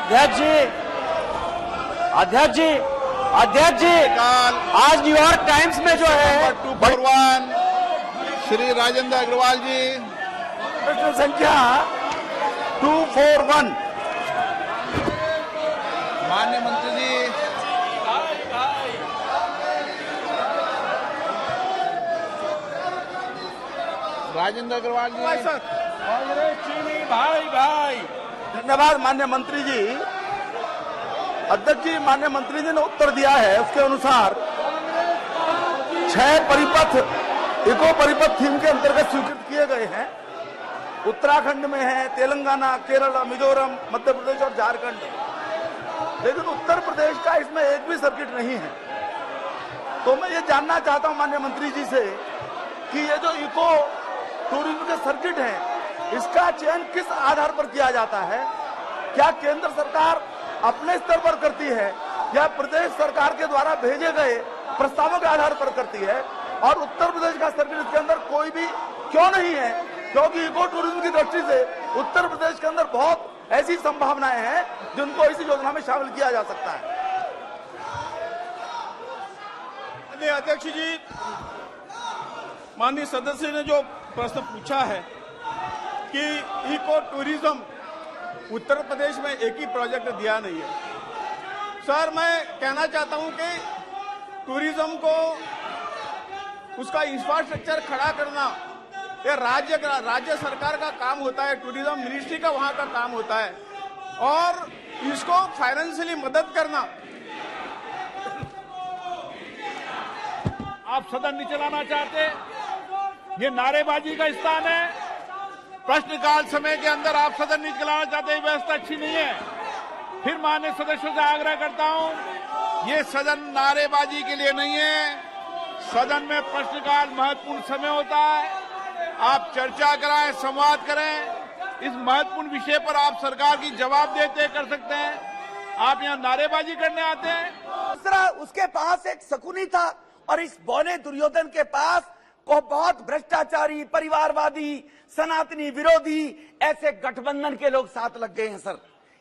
अध्यक्ष जी आज New York times में जो है 241 श्री राजेंद्र अग्रवाल जी, प्रश्न संख्या 241। माननीय मंत्री जी, राजेंद्र अग्रवाल जी। कांग्रेस चीनी भाई। धन्यवाद माननीय मंत्री जी। अध्यक्ष जी, माननीय मंत्री जी ने उत्तर दिया है, उसके अनुसार 6 परिपथ इको परिपथ थीम के अंतर्गत स्वीकृत किए गए हैं। उत्तराखंड में है, तेलंगाना, केरल, मिजोरम, मध्य प्रदेश और झारखंड। लेकिन उत्तर प्रदेश का इसमें एक भी सर्किट नहीं है। तो मैं ये जानना चाहता हूं माननीय मंत्री जी से कि ये जो इको टूरिज्म के सर्किट है, इसका चयन किस आधार पर किया जाता है? क्या केंद्र सरकार अपने स्तर पर करती है या प्रदेश सरकार के द्वारा भेजे गए प्रस्तावों के आधार पर करती है? और उत्तर प्रदेश का सर्किट इसके अंदर कोई भी क्यों नहीं है? क्योंकि इको टूरिज्म की दृष्टि से उत्तर प्रदेश के अंदर बहुत ऐसी संभावनाएं हैं जिनको इस योजना में शामिल किया जा सकता है। अध्यक्ष जी, माननीय सदस्य ने जो प्रश्न पूछा है कि इको टूरिज्म उत्तर प्रदेश में एक ही प्रोजेक्ट दिया नहीं है। सर, मैं कहना चाहता हूं कि टूरिज्म को उसका इंफ्रास्ट्रक्चर खड़ा करना ये राज्य सरकार का काम होता है, टूरिज्म मिनिस्ट्री का वहां का काम होता है, और इसको फाइनेंशियली मदद करना। आप सदन नहीं चलाना चाहते, ये नारेबाजी का स्थान है। प्रश्नकाल समय के अंदर आप सदन नहीं चलाना चाहते, ये व्यवस्था अच्छी नहीं है। फिर माननीय सदस्यों से आग्रह करता हूं, ये सदन नारेबाजी के लिए नहीं है। सदन में प्रश्नकाल महत्वपूर्ण समय होता है, आप चर्चा कराएं, संवाद करें। इस महत्वपूर्ण विषय पर आप सरकार की जवाब देते कर सकते हैं, आप यहाँ नारेबाजी करने आते हैं। दूसरा, उसके पास एक शकुनी था और इस बौने दुर्योधन के पास को बहुत भ्रष्टाचारी, परिवारवादी, सनातनी विरोधी ऐसे गठबंधन के लोग साथ लग गए हैं सर।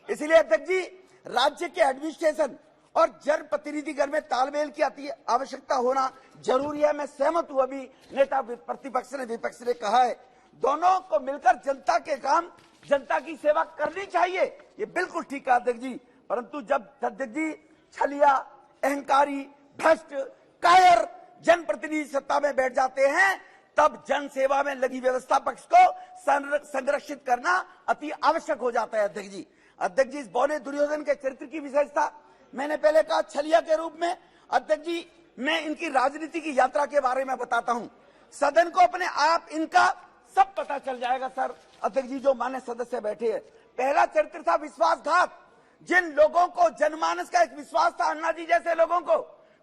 इसलिए अध्यक्ष जी, राज्य के एडमिनिस्ट्रेशन और जनप्रतिनिधिगण में तालमेल की आवश्यकता होना जरूरी है। मैं सहमत हूं, अभी नेता प्रतिपक्ष ने विपक्ष ने कहा है, दोनों को मिलकर जनता के काम, जनता की सेवा करनी चाहिए, ये बिल्कुल ठीक है अध्यक्ष जी। परंतु जब अध्यक्ष जी छलिया, अहंकारी, भ्रष्ट, कायर जनप्रतिनिधि सत्ता में बैठ जाते हैं, तब जन सेवा में लगी व्यवस्था पक्ष को संरक्षित करना अति आवश्यक हो जाता है अध्यक्ष जी। अध्यक्ष जी, इस बौने दुर्योधन के चरित्र की विशेषता मैंने पहले कहा, छलिया के रूप में। अध्यक्ष जी, मैं इनकी राजनीति की यात्रा के बारे में बताता हूं, सदन को अपने आप इनका सब पता चल जाएगा सर। अध्यक्ष जी, जो मान्य सदस्य बैठे हैं, पहला चरित्र था विश्वासघात। जिन लोगों को जनमानस का एक विश्वास था, अन्ना जी जैसे लोगों को,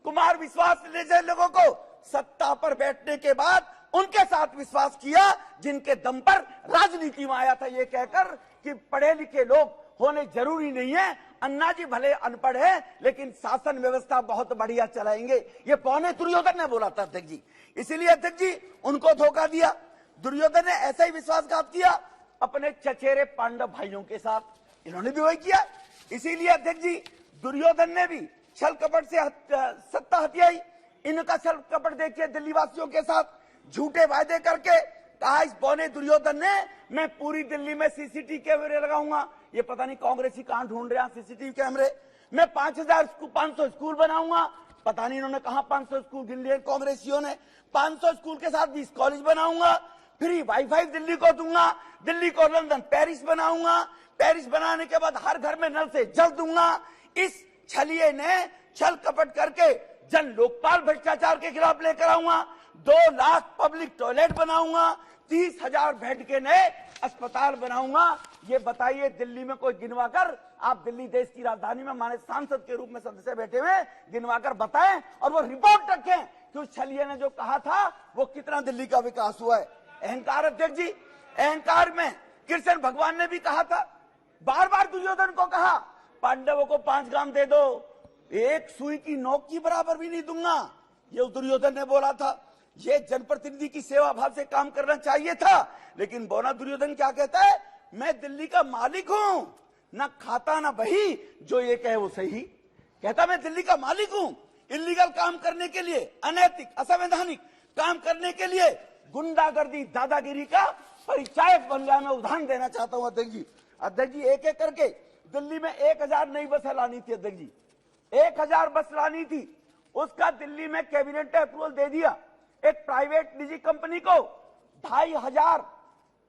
कुमार विश्वास जैसे लोगों को, सत्ता पर बैठने के बाद उनके साथ विश्वास किया जिनके दम पर राजनीति में आया था, ये कहकर कि पढ़े लिखे लोग होने जरूरी नहीं है, अन्ना जी भले अनपढ़ है लेकिन शासन व्यवस्था बहुत बढ़िया चलाएंगे, ये पौने दुर्योधन ने बोला था अध्यक्ष जी। इसीलिए अध्यक्ष जी, उनको धोखा दिया। दुर्योधन ने ऐसा ही विश्वासघात किया अपने चचेरे पांडव भाइयों के साथ, इन्होंने भी वही किया। इसीलिए अध्यक्ष जी, दुर्योधन ने भी छल कपट से सत्ता हथियाई। इनका छल कपट देखिए, दिल्ली वासियों के साथ झूठे वायदे करके कहा इस बौने दुर्योधन ने, मैं पूरी दिल्ली में सीसीटीवी कैमरे लगाऊंगा। ये पता नहीं कांग्रेसी कहां ढूंढ रहे हैं सीसीटीवी कैमरे। मैं 500 स्कूल बनाऊंगा, पता नहीं इन्होंने कहा 500 स्कूल गिन लिए कांग्रेसियों ने। 500 स्कूल के साथ 20 कॉलेज बनाऊंगा, फ्री वाईफाई दिल्ली को दूंगा, दिल्ली को लंदन पेरिस बनाऊंगा, पेरिस बनाने के बाद हर घर में नल से जल दूंगा। इस छलिए ने छल कपट करके जन लोकपाल भ्रष्टाचार के खिलाफ लेकर आऊंगा, 2 लाख पब्लिक टॉयलेट बनाऊंगा, 30,000 बेड के नए अस्पताल बनाऊंगा। ये बताइए, दिल्ली में कोई गिनवा कर, आप दिल्ली देश की राजधानी में माने सांसद के रूप में सदस्य बैठे हुए, गिनवा कर बताएं और वो रिपोर्ट रखें कि उस छलिए ने जो कहा था वो कितना दिल्ली का विकास हुआ है। अहंकार अध्यक्ष जी, अहंकार में कृष्ण भगवान ने भी कहा था, बार बार दुर्योधन को कहा पांडवों को 5 ग्राम दे दो, एक सुई की नोक की बराबर भी नहीं दूंगा, ये दुर्योधन ने बोला था। ये जनप्रतिनिधि की सेवा भाव से काम करना चाहिए था, लेकिन बौना दुर्योधन क्या कहता है, मैं दिल्ली का मालिक हूं, ना खाता ना बही, जो ये कहे वो सही। कहता मैं दिल्ली का मालिक हूं, इलीगल काम करने के लिए, अनैतिक असंवैधानिक काम करने के लिए गुंडागर्दी दादागिरी का परिचायक बन गया। मैं उदाहरण देना चाहता हूं अध्यक्ष जी। अध्यक्ष जी, एक एक करके दिल्ली में 1000 नई बसें लानी थी अध्यक्ष जी, 1000 बस लानी थी। उसका दिल्ली में कैबिनेट ने अप्रूवल दे दिया। एक प्राइवेट निजी कंपनी को 2500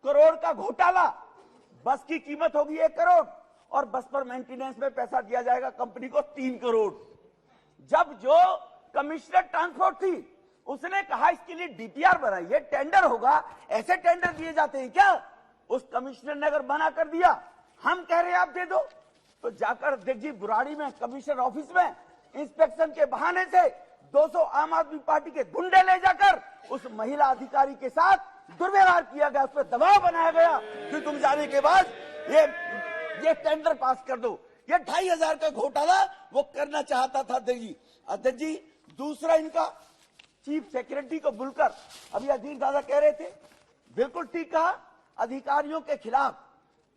करोड़ का घोटाला, बस की कीमत होगी 1 करोड़ और बस पर मेंटेनेंस में पैसा दिया जाएगा कंपनी को 3 करोड़। जब जो कमिश्नर ट्रांसपोर्ट थी उसने कहा इसके लिए डीपीआर बनाइए, टेंडर होगा, ऐसे टेंडर दिए जाते हैं क्या? उस कमिश्नर ने अगर मना कर दिया, हम कह रहे हैं आप दे दो, तो जाकर अध्यक्ष जी बुराड़ी में कमिश्नर ऑफिस में इंस्पेक्शन के बहाने से 200 आम आदमी पार्टी के गुंडे ले जाकर उस महिला अधिकारी के साथ दुर्व्यवहार किया गया, उस पर दबाव बनाया गया कि तुम जाने के बाद ये टेंडर पास कर दो। ये 2500 का घोटाला वो करना चाहता था अध्यक्ष जी। अध्यक्ष जी, दूसरा इनका चीफ सेक्रेटरी को बुलकर अभी अधीर दादा कह रहे थे, बिल्कुल ठीक कहा, अधिकारियों के खिलाफ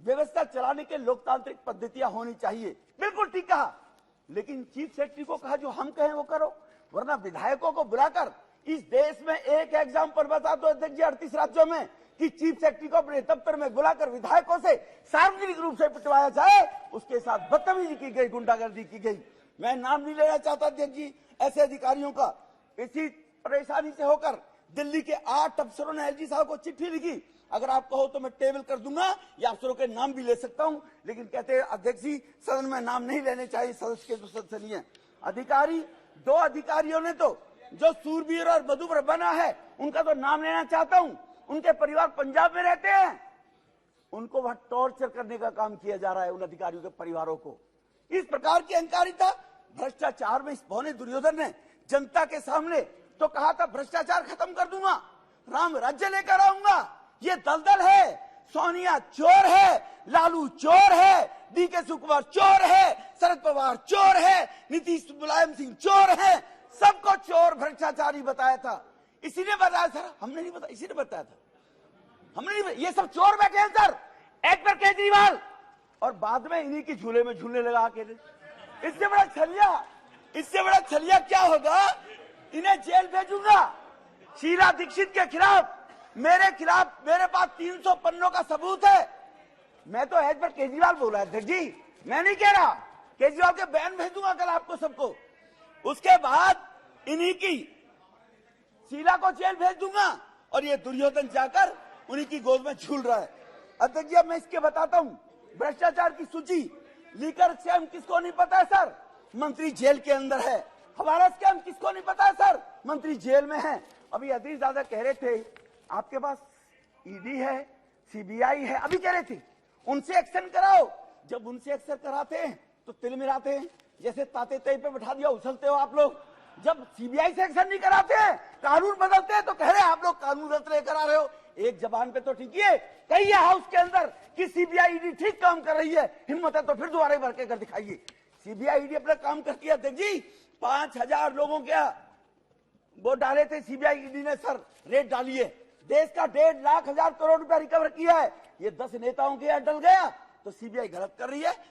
व्यवस्था चलाने के लोकतांत्रिक पद्धतियां होनी चाहिए, बिल्कुल ठीक कहा। लेकिन चीफ सेक्रेटरी को कहा जो हम कहें वो करो, वरना विधायकों को बुलाकर इस देश में एक एग्जाम्पल बता दो अध्यक्ष जी 38 राज्यों में कि चीफ सेक्रेटरी को अपने दफ्तर में बुलाकर विधायकों से सार्वजनिक रूप से पिटवाया जाए, उसके साथ बदतमीजी की गई, गुंडागर्दी की गई। मैं नाम नहीं लेना चाहता अध्यक्ष जी ऐसे अधिकारियों का। इसी परेशानी से होकर दिल्ली के 8 अफसरों ने एलजी साहब को चिट्ठी लिखी। अगर आप कहो तो मैं टेबल कर दूंगा या अफसरों के नाम भी ले सकता हूं, लेकिन कहते हैं अध्यक्ष जी सदन में नाम नहीं लेने चाहिए, सदस्य के तो सदस्य नहीं है। अधिकारी, 2 अधिकारियों ने तो जो सूरबीर और मधुबर बना है उनका तो नाम लेना चाहता हूं, उनके परिवार पंजाब में रहते हैं, उनको वहां टॉर्चर करने का काम किया जा रहा है उन अधिकारियों के परिवारों को। इस प्रकार की अहंकारिता, भ्रष्टाचार में इस भौने दुर्योधन ने जनता के सामने तो कहा था भ्रष्टाचार खत्म कर दूंगा, राम राज्य लेकर आऊंगा। ये दलदल है, सोनिया चोर है, लालू चोर है, डीके शिवकुमार चोर है, शरद पवार चोर है, नीतीश मुलायम सिंह चोर है, सबको चोर भ्रष्टाचारी बताया था। इसी ने बताया सर, हमने नहीं बताया, इसी ने बताया था, हमने नहीं बताया। ये सब चोर बैठे हैं सर, एक पर केजरीवाल, और बाद में इन्हीं की झूले में झूलने लगा अकेले। इससे बड़ा छलिया क्या होगा? इन्हें जेल भेजूंगा। शीला दीक्षित के खिलाफ मेरे पास 300 पन्नों का सबूत है। मैं तो एज पर केजरीवाल बोल रहा है अध्यक्ष जी, मैं नहीं कह रहा। केजरीवाल के बयान भेजूंगा कल आपको सबको। उसके बाद इन्हीं की शीला को जेल भेज दूंगा और ये दुर्योधन जाकर उन्हीं की गोद में झूल रहा है। अध्यक्ष जी, अब मैं इसके बताता हूं, भ्रष्टाचार की सूची, लीकर स्कैम किसको नहीं पता है सर? मंत्री जेल के अंदर है। हमारा स्कैम किसको नहीं पता है सर? मंत्री जेल में है। अभी अधीर दादा कह रहे थे आपके पास ईडी है, सीबीआई है, अभी कह रहे थे उनसे एक्शन कराओ। जब उनसे एक्शन कराते हैं तो तिल मिलाते हैं, जैसे ताते तय पे बैठा दिया उछलते हो आप लोग। जब सीबीआई से एक्शन नहीं कराते हैं, कानून बदलते हैं तो कह रहे हैं आप लोग कानून रद्द करा रहे हो। एक जबान पे तो ठीक है, कहिए हाउस के अंदर कि सीबीआई ईडी ठीक काम कर रही है, हिम्मत है तो फिर दोबारा भर के कर दिखाइए। सीबीआई ईडी अपना काम करती है अध्यक्ष जी। 5000 लोगों के वो डाले थे सीबीआई ईडी ने सर, रेट डाली है। देश का 1.5 लाख करोड़ रुपया रिकवर किया है। ये 10 नेताओं के यहाँ डल गया तो सीबीआई गलत कर रही है,